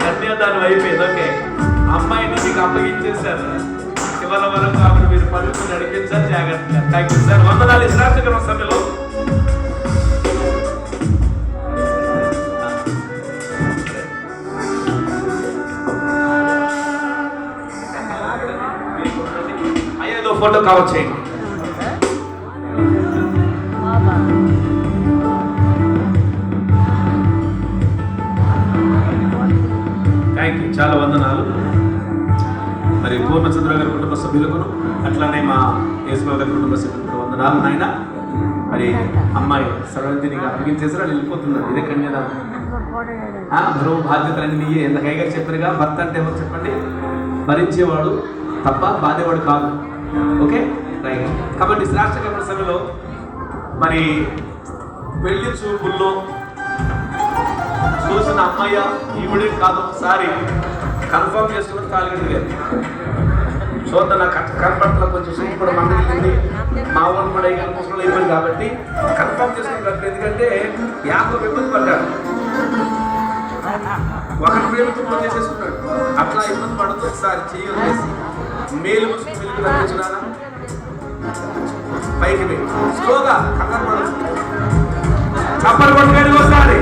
కన్యాదానం అయిపోయింది. ఓకే, అమ్మాయిని మీకు అప్పగించేశారు. ఇవాళ వరకు ఆమెను మీరు పనులు నడిపించారు జాగ్రత్తగా. Thank you sir. వందనాలు. శ్రాద్ధకరణ సమయంలో అయ్యేదో ఫోటో కవర్ చేయండి. థ్యాంక్ యూ, చాలా వందనాలు. మరి పూర్ణచంద్ర గారి కుటుంబ సభ్యులకు, అట్లానే మా యేసుబాబు గారి కుటుంబ సభ్యులకు వందనాలు. నాయన మరి అమ్మాయి సరళతిని అప్పగించేసారు, వెళ్ళిపోతున్నారు. ఇదే కన్యాదానం. బరువు బాధ్యతలన్నీ నీయే. ఎంత గారు చెప్పారుగా, భర్త అంటే ఎవరు చెప్పండి? భరించేవాడు తప్ప బాధేవాడు కాదు. Okay right. కాబట్టి శ్రాష్టకరణ సభలో మరి పెళ్లి చూపుల్లో చూసిన అమ్మాయి ఈవిడే కాదు, ఒకసారి కన్ఫర్మ్ చేసుకుని తాలిగడిగారు. చూద్దాం, నాకు కనపట్ల కొంచెం సూపు కూడా మందలింది, మా ఊరు కూడా ముసలు అయిపోయింది కాబట్టి కన్ఫర్మ్ చేసుకుని. ఎందుకంటే యాభై ఇబ్బంది పడ్డాడు, ఒకరి ప్రేమతో ఫోన్ చేసేసుకున్నాడు. అట్లా ఇబ్బంది పడుతూ ఒకసారి చేసి మేలు ముసుగు తప్పించున్నానా పైకి స్లోగా కంగారు పడదు. చప్పలు కొట్టుకొని ఒకసారి